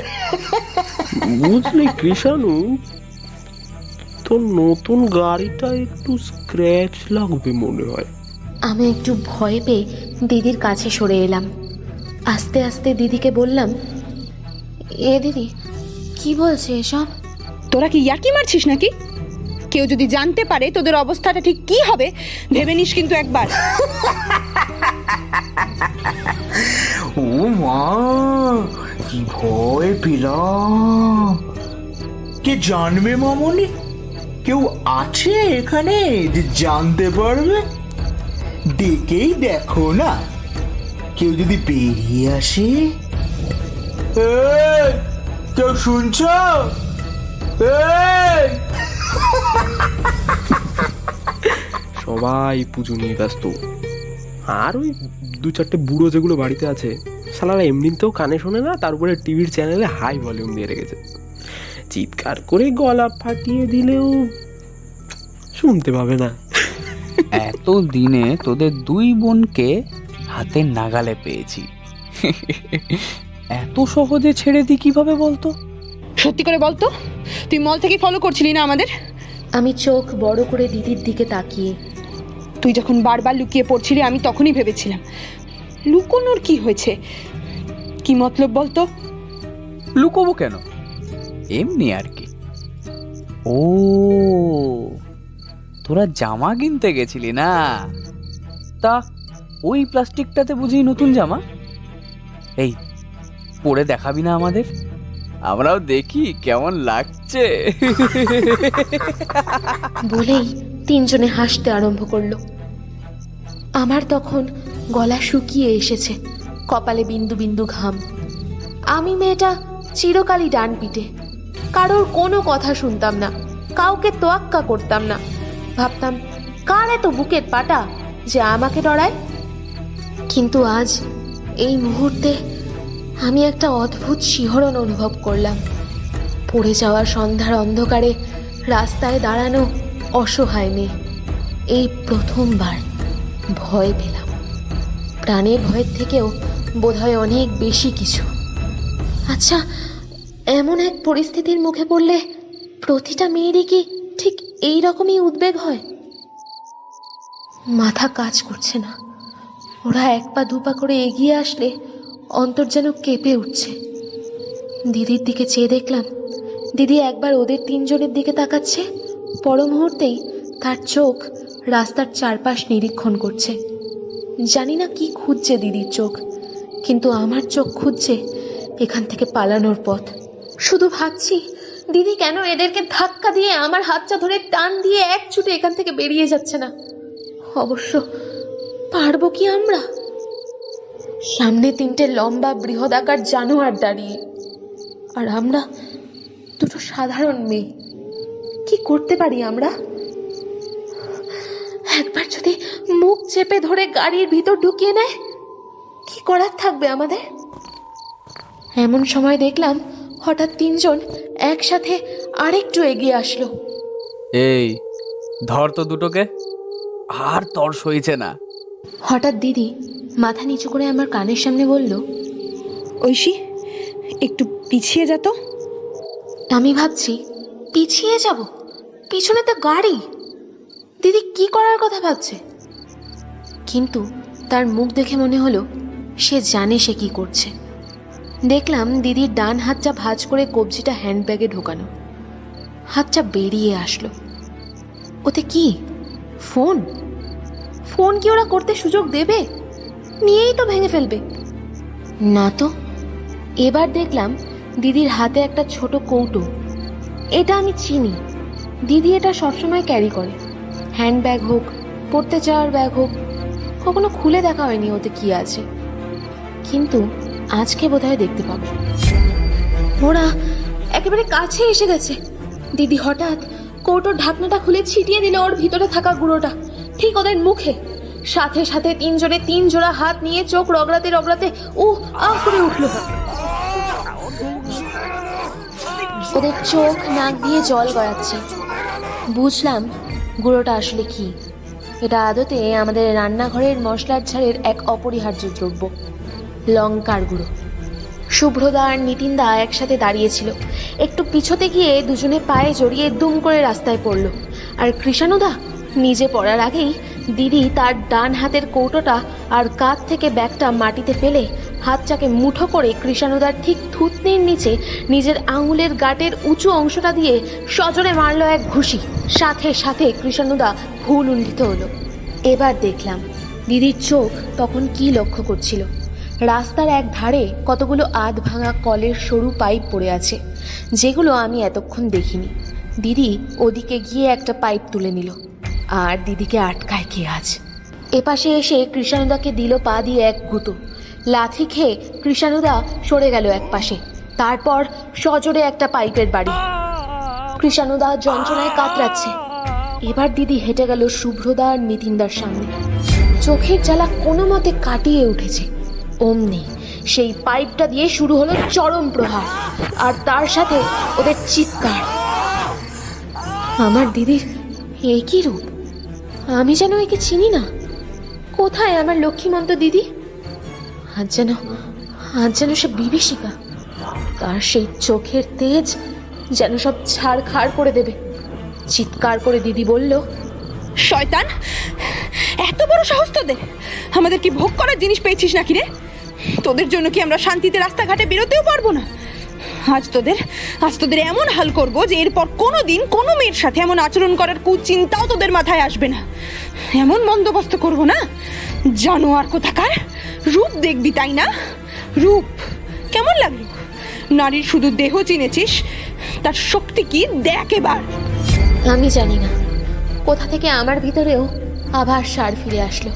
বুঝলি কৃষাণু, তোর নতুন গাড়িটা একটু স্ক্র্যাচ লাগবে মনে হয়। আমি একটু ভয় পেয়ে দিদির কাছে সরে এলাম। আস্তে আস্তে দিদিকে বললাম, এ দিদি, কি বলছে এসব? তোরা কি ইয়ার্কি মারছিস নাকি? কেউ যদি জানতে পারে তোদের অবস্থাটা ঠিক কি হবে ভেবে নিস কিন্তু একবার। ও মা, কি ভয় পেলাম! কে জানবে মামনি? কেউ আছে এখানে যে জানতে পারবে? ডেকেই দেখো না, কেউ যদি বেরিয়ে আসে। এই, কেউ শুনছ? এই! সবাই পুজো নিয়ে ব্যস্ত, আর ওই 2-4টে বুড়ো যেগুলো বাড়িতে আছে শালারা এমনিতেও কানে শোনে না, তার উপরে টিভির চ্যানেলে হাই ভলিউম দিয়ে রেখেছে। চিৎকার করে গলা ফাটিয়ে দিলেও শুনতে পাবে না। এত দিনে তোদের 2 বোনকে হাতের নাগালে পেয়েছি, এত সহজে ছেড়ে দিই কিভাবে বলতো? সত্যি করে বলতো, তুই মল থেকে ফলো করছিলি না আমাদের? আমি চোখ বড় করে দিদির দিকে তাকিয়ে, তুই যখন বারবার লুকিয়ে পড়ছিলি আমি তখনই ভেবেছিলাম লুকোনোর কি হয়েছে, কি মতলব বলতো? লুকোবো কেন, এমনি আর কি। ও, তোরা জামা কিনতে গেছিলি না? তা ওই প্লাস্টিকটাতে বুঝি নতুন জামা? এই, পরে দেখাবি না আমাদের? আমরাও দেখি কেমন লাগছে। বলেই 3 জনে হাসতে আরম্ভ করলো। আমার তখন গলা শুকিয়ে এসেছে, কপালে বিন্দু বিন্দু ঘাম। আমি মেয়েটা চিরকালই ডান পিটে, কারোর কোনো কথা শুনতাম না, কাউকে তোয়াক্কা করতাম না। ভাবতাম, কার এত বুকের পাটা যে আমাকে ডরায়? কিন্তু আজ এই মুহূর্তে আমি একটা অদ্ভুত শিহরণ অনুভব করলাম। পড়ে যাওয়া সন্ধ্যার অন্ধকারে রাস্তায় দাঁড়ানো অসহায় মেয়ে, এই প্রথমবার ভয় পেলাম। প্রাণের ভয়ের থেকেও বোধহয় অনেক বেশি কিছু। আচ্ছা, এমন এক পরিস্থিতির মুখে পড়লে প্রতিটা মেয়েরই কি ঠিক এই রকমই উদ্বেগ হয়? মাথা কাজ করছে না। ওরা 1 পা 2 পা করে এগিয়ে আসলে অন্তর যেন কেঁপে উঠছে। দিদির দিকে চেয়ে দেখলাম, দিদি একবার ওদের 3 জনের দিকে তাকাচ্ছে, পর মুহূর্তেই তার চোখ রাস্তার চারপাশ নিরীক্ষণ করছে। জানি না কি খুঁজছে দিদির চোখ, কিন্তু আমার চোখ খুঁজছে এখান থেকে পালানোর পথ। শুধু ভাবছি, দিদি কেন এদেরকে ধাক্কা দিয়ে আমার হাতটা ধরে টান দিয়ে এক ছুটে এখান থেকে বেরিয়ে যাচ্ছে না? অবশ্য পারবো কি আমরা? সামনে 3টে লম্বা বৃহদাকার জানোয়ার দাঁড়িয়ে, আর আমরা 2টো সাধারণ মেয়ে। কি করতে পারি আমরা? একবার যদি মুখ চেপে ধরে গাড়ির ভিতর ঢুকিয়ে নেয়, কি করার থাকবে আমাদের? এমন সময় দেখলাম হঠাৎ 3 জন একসাথে আরেকটু এগিয়ে আসলো। এই, ধর তো দুটোকে, আর তর সইছে না। হঠাৎ দিদি মাথা নিচু করে আমার কানের সামনে বলল, ঐশী, একটু পিছিয়ে যা তো। আমি ভাবছি, পিছিয়ে যাব? পিছনে তো গাড়ি। দিদি কি করার কথা ভাবছে? কিন্তু তার মুখ দেখে মনে হলো সে জানে সে কি করছে। দেখলাম দিদির ডান হাতটা ভাঁজ করে কবজিটা হ্যান্ডব্যাগে ঢোকানো, হাতটা বেরিয়ে আসলো। ওতে কি? ফোন? ফোন কি ওরা করতে সুযোগ দেবে? নিয়েই তো ভেঙে ফেলবে। না তো। এবার দেখলাম দিদির হাতে একটা ছোট কৌটো। এটা আমি চিনি, দিদি এটা সবসময় ক্যারি করে। হ্যান্ডব্যাগ হোক, পড়তে যাওয়ার ব্যাগ হোক, কখনো খুলে দেখা হয়নি ওতে কি আছে, কিন্তু আজকে বোধহয় দেখতে পাবো। ওরা একেবারে কাছে এসে গেছে। দিদি হঠাৎ কৌটোর ঢাকনাটা খুলে ছিটিয়ে দিল ওর ভিতরে থাকা গুঁড়োটা ঠিক ওদের মুখে। সাথে সাথে 3 জনে 3 জোড়া হাত নিয়ে চোখ রগড়াতে রগড়াতে আহ করে উঠলো। ওদের চোখ নাক দিয়ে জল গড়াচ্ছে। বুঝলাম গুঁড়োটা আসলে কি। এটা আদতে আমাদের রান্নাঘরের মশলার ঝাড়ের এক অপরিহার্য দ্রব্য, লঙ্কার গুঁড়ো। শুভ্রদা আর নিতিনদা একসাথে দাঁড়িয়েছিল। একটু পিছতে গিয়ে দুজনে পায়ে জড়িয়ে দুম করে রাস্তায় পড়ল, আর কৃষাণুদা নিজে পড়ার আগেই দিদি তার ডান হাতের কৌটোটা আর কাঁধ থেকে ব্যাগটা মাটিতে ফেলে হাতটাকে মুঠো করে কৃষাণুদার ঠিক থুতনির নিচে নিজের আঙুলের গাঁটের উঁচু অংশটা দিয়ে সজোরে মারল এক ঘুষি। সাথে সাথে কৃষাণুদা ভুল উন্ঠিত হলো। এবার দেখলাম দিদির চোখ তখন কি লক্ষ্য করছিল। রাস্তার এক ধারে কতগুলো আধ ভাঙা কলের সরু পাইপ পড়ে আছে, যেগুলো আমি এতক্ষণ দেখিনি। দিদি ওদিকে গিয়ে একটা পাইপ তুলে নিল, আর দিদিকে আটকায় কে আজ। এপাশে এসে কৃষাণুদাকে দিল পা দিয়ে এক গুঁতো। লাথি খেয়ে কৃষাণুদা সরে গেল এক পাশে। তারপর সজোরে একটা পাইপের বাড়ি। কৃষাণুদা যন্ত্রণায় কাতরাচ্ছে। এবার দিদি হেঁটে গেল শুভ্রদা আর নিতিনদার সামনে। চোখের জ্বালা কোনো মতে কাটিয়ে উঠেছে। অমনি সেই পাইপটা দিয়ে শুরু হলো চরম প্রহার, আর তার সাথে ওদের চিৎকার। আমার দিদির এই কি রূপ! আমি যেন একে চিনি না। কোথায় আমার লক্ষ্মীমন্ত দিদি? আজ যেন সে বিভীষিকা। তার সেই চোখের তেজ যেন সব ছাড়খাড় করে দেবে। চিৎকার করে দিদি বলল, শয়তান, এত বড় সাহস তোদের! আমাদের কি ভোগ করার জিনিস পেয়েছিস নাকি রে? তোদের জন্য কি আমরা শান্তিতে রাস্তাঘাটে বেরোতেও পারবো না? আজ তোদের এমন হাল করবো যে এরপর কোনোদিন কোনো মেয়ের সাথে এমন আচরণ করার কুচিন্তাও তোদের মাথায় আসবে না। এমন বন্দোবস্ত করবো না, জানোয়ার কোথাকার! রূপ দেখবি তাই না? রূপ কেমন লাগলো? নারীর শুধু দেহ চিনেছিস, তার শক্তি কি দেখ এবার। আমি জানি না কোথা থেকে আমার ভিতরেও আবার সার ফিরে আসলো।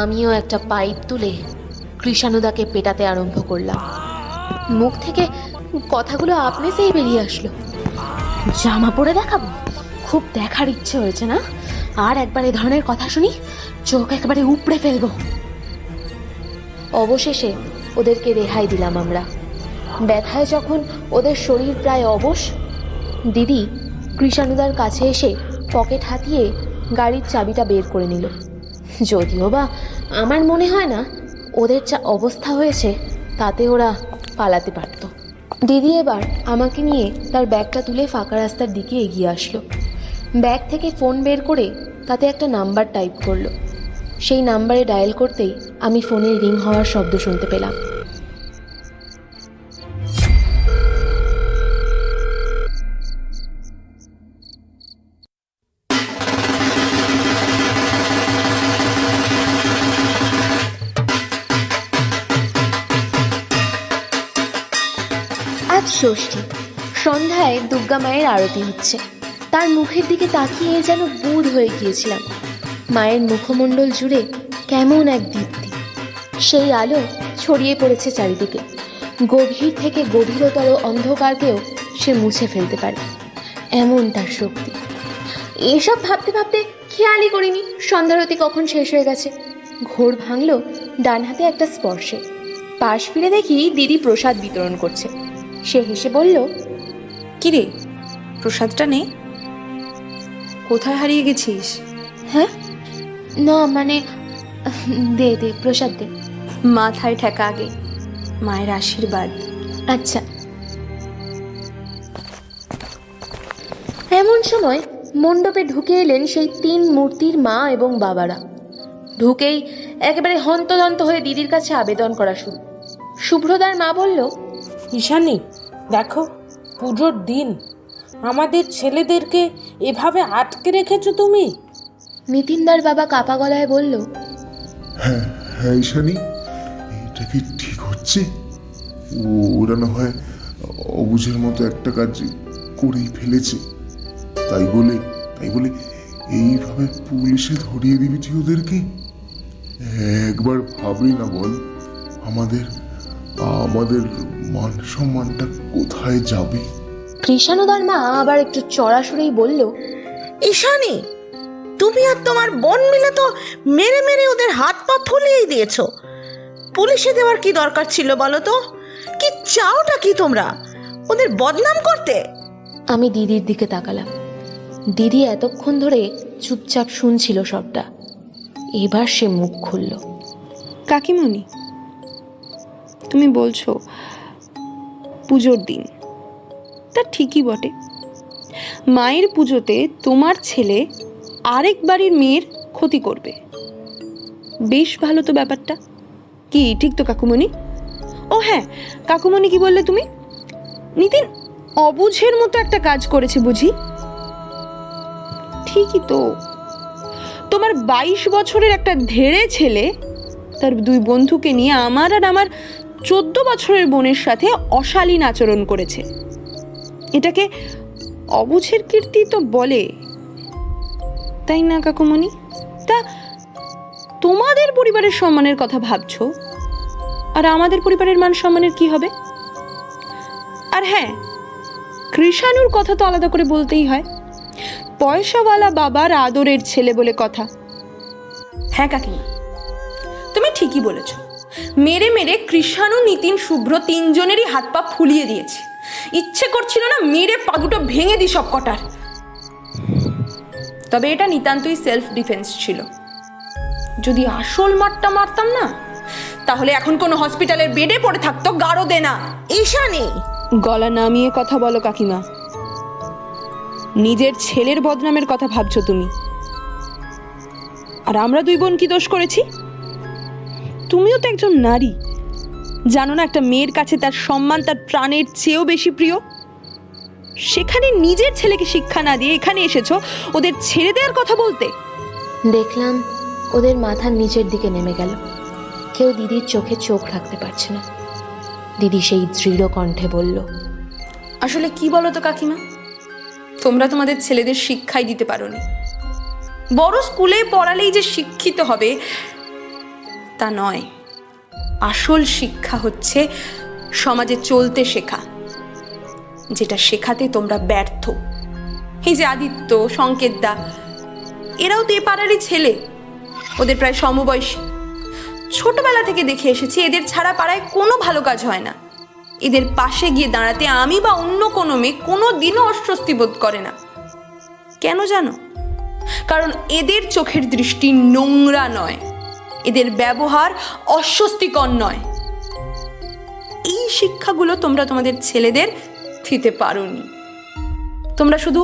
আমিও একটা পাইপ তুলে কৃষাণুদাকে পেটাতে আরম্ভ করলাম। মুখ থেকে কথাগুলো আপনিতেই বেরিয়ে আসলো। জামা পরে দেখাবো? খুব দেখার ইচ্ছে হয়েছে না? আর একবার এ ধরনের কথা শুনি চোখ একেবারে উপড়ে ফেলবো। অবশেষে ওদেরকে রেহাই দিলাম আমরা। ব্যথায় যখন ওদের শরীর প্রায় অবশ, দিদি কৃষাণুদার কাছে এসে পকেট হাতিয়ে গাড়ির চাবিটা বের করে নিল। যদিও বা আমার মনে হয় না ওদের যা অবস্থা হয়েছে তাতে ওরা পালাতে পারত। দিদি এবার আমাকে নিয়ে তার ব্যাগটা তুলে ফাঁকা রাস্তার দিকে এগিয়ে আসলো। ব্যাগ থেকে ফোন বের করে তাতে একটা নাম্বার টাইপ করলো। সেই নাম্বারে ডায়াল করতেই আমি ফোনের রিং হওয়ার শব্দ শুনতে পেলাম। আজ ষষ্ঠী। সন্ধ্যায় দুর্গা মায়ের আরতি হচ্ছে। তার মুখের দিকে তাকিয়ে যেন বুঁদ হয়ে গিয়েছিলাম। মায়ের মুখমণ্ডল জুড়ে কেমন এক দীপ্তি। সেই আলো ছড়িয়ে পড়েছে চারিদিকে। গভীর থেকে গভীরতর অন্ধকারকেও সে মুছে ফেলতে পারে, এমন তার শক্তি। এসব ভাবতে ভাবতে খেয়ালই করিনি সন্ধ্যারতি কখন শেষ হয়ে গেছে। ঘোর ভাঙল ডান হাতে একটা স্পর্শে। পাশ ফিরে দেখি দিদি প্রসাদ বিতরণ করছে। সে হেসে বলল, কিরে, প্রসাদটা নে। কোথায় হারিয়ে গেছিস? হ্যাঁ না, মানে দে দে, প্রসাদ দে। মাথায় ঠেকা আগে, মায়ের আশীর্বাদ। আচ্ছা। এমন সময় মণ্ডপে ঢুকে এলেন সেই তিন মূর্তির মা এবং বাবারা। ঢুকেই একেবারে হন্তদন্ত হয়ে দিদির কাছে আবেদন করা শুরু। শুভ্রদার মা বলল, ঈশানী, দেখো, পুজোর দিন আমাদের ছেলেদেরকে এভাবে আটকে রেখেছো তুমি। নিতিনদার বাবা কাপা গলায় বলল, হ্যাঁ হ্যাঁ ঈশানী, এটা কি ঠিক হচ্ছে? ওরা না হয় অবুঝের মতো একটা কাজ করেই ফেলেছে। তাই বলে এইভাবে পুলিশে ধরিয়ে দিবি তুই ওদেরকে? একবার ভাবলি না বল, আমাদের মান সম্মানটা কোথায় যাবে? কৃষাণুদার মা আবার একটু চড়া সুরেই বলল, ঈশানী, তুমি আর তোমার বোন মিলে তো মেরে মেরে ওদের হাত পা ফুলিয়েই দিয়েছো। পুলিশে দেওয়ার কি দরকার ছিল বলো তো? কি চাওটা কি তোমরা? ওদের বদনাম করতে? আমি দিদির দিকে তাকালাম। দিদি এতক্ষণ ধরে চুপচাপ শুনছিল সবটা। এবার সে মুখ খুলল। কাকিমণি, তুমি বলছো পুজোর দিন, তা ঠিকই বটে। মায়ের পুজোতে তোমার ছেলে আরেক বাড়ির মেয়ের ক্ষতি করবে। বেশ ভালো তো ব্যাপারটা, কি ঠিক তো কাকুমণি? ও হ্যাঁ, কাকুমণি কি বললে তুমি? নিতিন অবুঝের মতো একটা কাজ করেছে বুঝি? ঠিকই তো, তোমার 22 বছরের একটা ধেড়ে ছেলে তার 2 বন্ধুকে নিয়ে আমার আর আমার 14 বছরের বোনের সাথে অশালীন আচরণ করেছে। এটাকে অবুঝের কীর্তি তো বলে, তাই না কাকুমণি? তা তোমাদের পরিবারের সম্মানের কথা ভাবছো, আর আমাদের পরিবারের মান সম্মানের কি হবে? আর হ্যাঁ, কৃষাণুর কথা তো আলাদা করে বলতেই হয়, পয়সাওয়ালা বাবার আদরের ছেলে বলে কথা। হ্যাঁ কাকিমা, তুমি ঠিকই বলেছ। মেরে মেরে কৃষাণু, নিতিন, শুভ্র 3 জনেরই হাত পা ফুলিয়ে দিয়েছে। ইচ্ছে করছিল না মেরে পা দুটো ভেঙে দিই সব কটার। তবে এটা নিতান্তই সেলফ ডিফেন্স ছিল। যদি আসল মারটা মারতাম না, তাহলে এখন কোনো হসপিটালের বেডে পড়ে থাকতো গাড়ো দেনা। ঈশানী, গলা নামিয়ে কথা বলো কাকিমা। নিজের ছেলের বদনামের কথা ভাবছো তুমি, আর আমরা 2 বোন কি দোষ করেছি? তুমিও তো একজন নারী, জানো না একটা মেয়ের কাছে তার সম্মান তার প্রাণের চেয়েও বেশি প্রিয়। সেখানে নিজের ছেলেকে শিক্ষা না দিয়ে এখানে এসেছো ওদের ছেড়ে দেওয়ার কথা বলতে। দেখলাম ওদের মাথার নিচের দিকে নেমে গেল। কেউ দিদির চোখে চোখ রাখতে পারছে না। দিদি সেই দৃঢ় কণ্ঠে বলল, আসলে কি বলো তো কাকিমা, তোমরা তোমাদের ছেলেদের শিক্ষাই দিতে পারোনি। বড় স্কুলে পড়ালেই যে শিক্ষিত হবে তা নয়। আসল শিক্ষা হচ্ছে সমাজে চলতে শেখা, যেটা শেখাতে তোমরা ব্যর্থ। এই যে আদিত্য, সংকেতদা, এরাও তো এ পাড়ারই ছেলে, ওদের প্রায় সমবয়সী। ছোটবেলা থেকে দেখে এসেছি এদের ছাড়া পাড়ায় কোনো ভালো কাজ হয় না। এদের পাশে গিয়ে দাঁড়াতে আমি বা অন্য কোনো মেয়ে কোনো দিনও অস্বস্তি বোধ করে না। কেন জানো? কারণ এদের চোখের দৃষ্টি নোংরা নয়, এদের ব্যবহার অস্বস্তিকর নয়। এই শিক্ষাগুলো তোমরা তোমাদের ছেলেদের দিতে পারোনি। তোমরা শুধু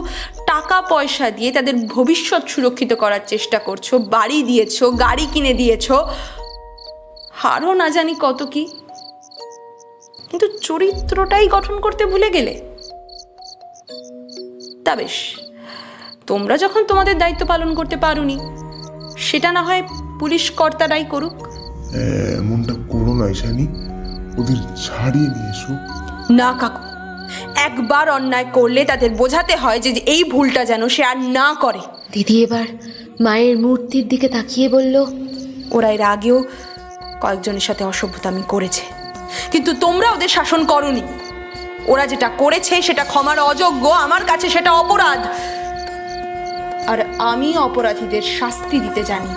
টাকা পয়সা দিয়ে তাদের ভবিষ্যৎ সুরক্ষিত করার চেষ্টা করছো, বাড়ি দিয়েছো, গাড়ি কিনে দিয়েছো, আরও না জানি কত কি, কিন্তু চরিত্রটাই গঠন করতে ভুলে গেলে। তা বেশ, তোমরা যখন তোমাদের দায়িত্ব পালন করতে পারোনি, সেটা না হয় পুলিশ কর্তারাই করুক। এমনটা করো না ঈশানী, ওদের ছাড়িয়ে নিয়ে এসো। না কাকু, একবার অন্যায় করলে তাদের বোঝাতে হয় যে এই ভুলটা যেন সে আর না করে। দিদি এবার মায়ের মূর্তির দিকে তাকিয়ে বলল, ওরা এর আগেও কয়েকজনের সাথে অসভ্যতামি করেছে, কিন্তু তোমরা ওদের শাসন করোনি। ওরা যেটা করেছে সেটা ক্ষমার অযোগ্য, আমার কাছে সেটা অপরাধ, আর আমি অপরাধীদের শাস্তি দিতে জানি।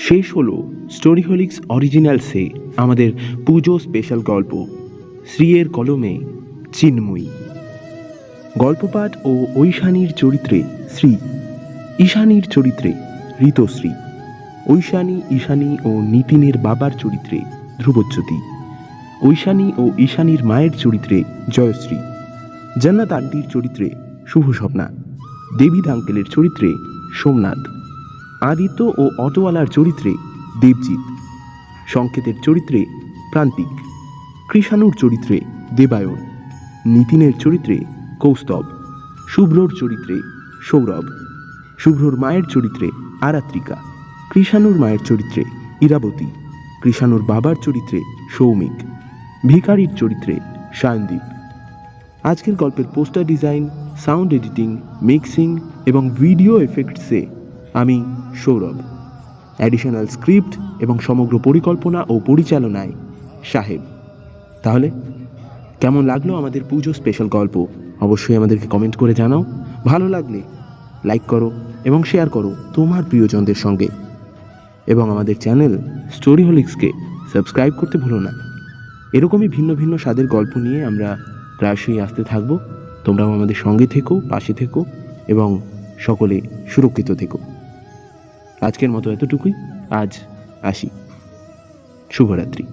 শেষ হলো স্টোরিহোলিক্স অরিজিনালসে আমাদের পুজো স্পেশাল গল্প শ্রীয়ের কলমে চিন্ময়ী। গল্পপাঠ ও ঐশানীর চরিত্রে শ্রী, ঈশানীর চরিত্রে ঋতশ্রী, ঐশানী, ঈশানী ও নিতিনের বাবার চরিত্রে ধ্রুবজ্যোতি, ঐশানী ও ঈশানীর মায়ের চরিত্রে জয়শ্রী, জান্নাত আন্টির চরিত্রে শুভস্বপ্না, দেবীদ আঙ্কেলের চরিত্রে সোমনাথ, আদিত্য ও অটোওয়ালার চরিত্রে দেবজিৎ, সংকেতের চরিত্রে প্রান্তিক, কৃষাণুর চরিত্রে দেবায়ন, নিতিনের চরিত্রে কৌস্তব, শুভ্রর চরিত্রে সৌরভ, শুভ্রর মায়ের চরিত্রে আরাত্রিকা, কৃষাণুর মায়ের চরিত্রে ইরাবতী, কৃষাণুর বাবার চরিত্রে সৌমিক, ভিখারির চরিত্রে সায়নদীপ। আজকের গল্পের poster design, sound editing, mixing এবং ভিডিও এফেক্টসে আমি সৌরভ। অ্যাডিশনাল স্ক্রিপ্ট এবং সমগ্র পরিকল্পনা ও পরিচালনায় সাহেব। তাহলে কেমন লাগলো আমাদের পুজো স্পেশাল গল্প অবশ্যই আমাদেরকে কমেন্ট করে জানাও। ভালো লাগলে লাইক করো এবং শেয়ার করো তোমার প্রিয়জনদের সঙ্গে, এবং আমাদের চ্যানেল স্টোরিহলিক্সকে সাবস্ক্রাইব করতে ভুলো না। এরকমই ভিন্ন ভিন্ন স্বাদের গল্প নিয়ে আমরা প্রায়শই আসতে থাকবো। তোমরাও আমাদের সঙ্গে থেকো, পাশে থেকো এবং সকলে সুরক্ষিত থেকো। আজকের মতো এতটুকুই, আজ আসি। শুভরাত্রি।